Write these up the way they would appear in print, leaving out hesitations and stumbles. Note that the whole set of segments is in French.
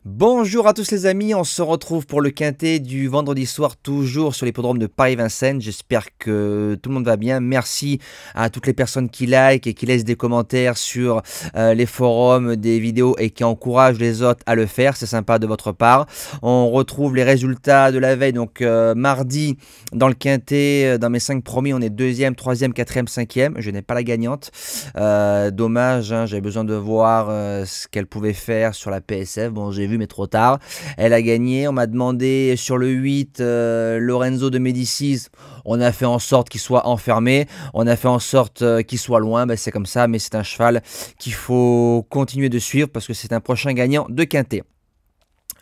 Bonjour à tous les amis, on se retrouve pour le quintet du vendredi soir, toujours sur l'hippodrome de Paris-Vincennes. J'espère que tout le monde va bien. Merci à toutes les personnes qui like et qui laissent des commentaires sur les forums, des vidéos et qui encouragent les autres à le faire. C'est sympa de votre part. On retrouve les résultats de la veille, donc mardi dans le quintet, dans mes 5 promis, on est 2e, 3e, 4e, 5e. Je n'ai pas la gagnante. Dommage, hein, j'avais besoin de voir ce qu'elle pouvait faire sur la PSF. Bon, j'ai vu, mais trop tard. Elle a gagné. On m'a demandé sur le 8, Lorenzo de Médicis. On a fait en sorte qu'il soit enfermé. On a fait en sorte qu'il soit loin. Ben, c'est comme ça, mais c'est un cheval qu'il faut continuer de suivre parce que c'est un prochain gagnant de quintet.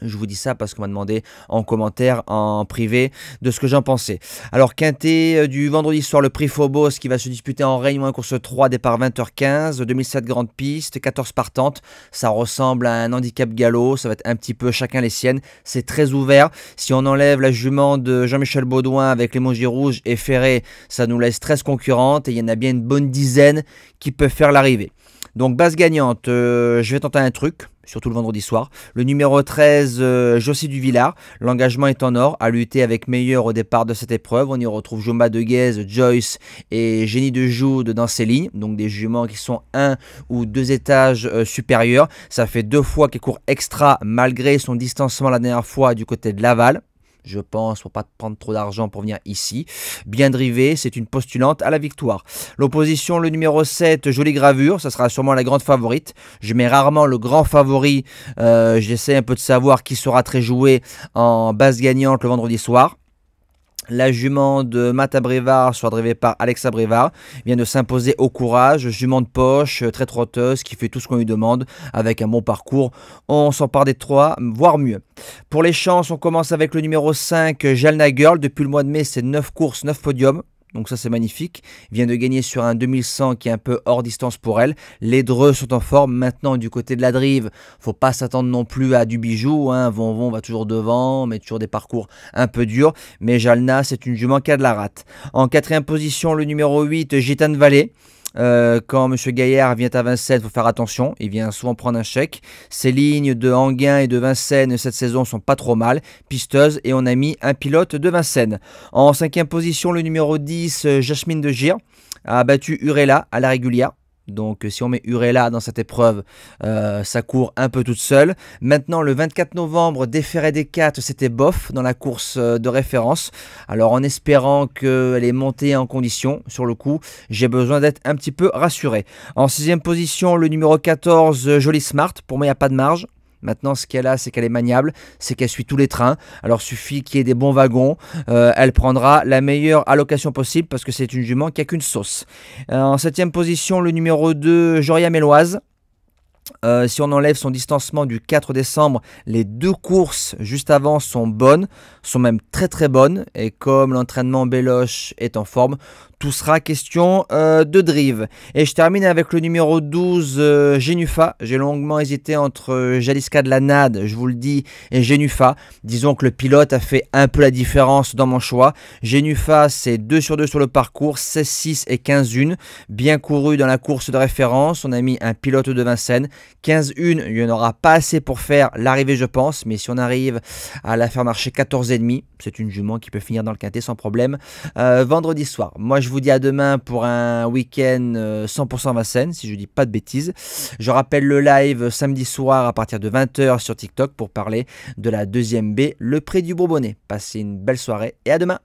Je vous dis ça parce qu'on m'a demandé en commentaire, en privé, de ce que j'en pensais. Alors, quintet du vendredi soir, le prix Phobos qui va se disputer en Réunion, course 3, départ 20h15, 2007 grande piste, 14 partantes. Ça ressemble à un handicap galop, ça va être un petit peu chacun les siennes. C'est très ouvert. Si on enlève la jument de Jean-Michel Baudouin avec l'émoji rouge et Ferré, ça nous laisse 13 concurrentes et il y en a bien une bonne dizaine qui peuvent faire l'arrivée. Donc, base gagnante, je vais tenter un truc, surtout le vendredi soir. Le numéro 13, Josy Duvillard. L'engagement est en or, à lutter avec meilleur au départ de cette épreuve. On y retrouve Joma de Guèze, Joyce et Génie de Joude dans ces lignes. Donc des juments qui sont 1 ou 2 étages supérieurs. Ça fait 2 fois qu'elle court extra malgré son distancement la dernière fois du côté de Laval. Je pense, pour pas prendre trop d'argent pour venir ici. Bien drivé, c'est une postulante à la victoire. L'opposition, le numéro 7, Jolie Gravure, ça sera sûrement la grande favorite. Je mets rarement le grand favori. J'essaie un peu de savoir qui sera très joué en base gagnante le vendredi soir. La jument de Mata Brevard, soit drivée par Alexa Brevard, vient de s'imposer au courage. Jument de poche, très trotteuse, qui fait tout ce qu'on lui demande, avec un bon parcours. On s'empare des 3, voire mieux. Pour les chances, on commence avec le numéro 5, Jalna Girl. Depuis le mois de mai, c'est 9 courses, 9 podiums. Donc ça c'est magnifique, il vient de gagner sur un 2100 qui est un peu hors distance pour elle. Les dreux sont en forme, maintenant du côté de la drive, faut pas s'attendre non plus à du bijou, hein. Von va toujours devant, mais toujours des parcours un peu durs. Mais Jalna c'est une jument qui a de la rate. En 4e position, le numéro 8, Gitane Vallée. Quand M. Gaillard vient à Vincennes, il faut faire attention, il vient souvent prendre un chèque. Ces lignes de Anguin et de Vincennes cette saison sont pas trop mal, pisteuses, et on a mis un pilote de Vincennes. En 5e position, le numéro 10, Jasmine de Gire, a battu Urella à la régulière. Donc si on met Urella dans cette épreuve, ça court un peu toute seule. Maintenant le 24 novembre, Déferré des 4, c'était bof dans la course de référence. Alors en espérant qu'elle est montée en condition, sur le coup, j'ai besoin d'être un petit peu rassuré. En 6e position, le numéro 14, Jolie Smart, pour moi il n'y a pas de marge. Maintenant, ce qu'elle a, c'est qu'elle est maniable, c'est qu'elle suit tous les trains. Alors, suffit qu'il y ait des bons wagons. Elle prendra la meilleure allocation possible parce que c'est une jument qui n'a qu'une sauce. En 7e position, le numéro 2, Joria Méloise. Si on enlève son distancement du 4 décembre, les 2 courses juste avant sont bonnes, sont même très très bonnes. Et comme l'entraînement Béloche est en forme, tout sera question de drive. Et je termine avec le numéro 12, Genufa. J'ai longuement hésité entre Jaliska de la Nade, je vous le dis, et Genufa. Disons que le pilote a fait un peu la différence dans mon choix. Genufa, c'est 2 sur 2 sur le parcours, 16-6 et 15-1. Bien couru dans la course de référence. On a mis un pilote de Vincennes. 15-1, il n'y en aura pas assez pour faire l'arrivée, je pense. Mais si on arrive à la faire marcher 14,5, c'est une jument qui peut finir dans le quintet sans problème. Vendredi soir, moi je vous dis à demain pour un week-end 100% Vincennes, si je dis pas de bêtises. Je rappelle le live samedi soir à partir de 20h sur TikTok pour parler de la 2e B, le prix du Bourbonnais. Passez une belle soirée et à demain.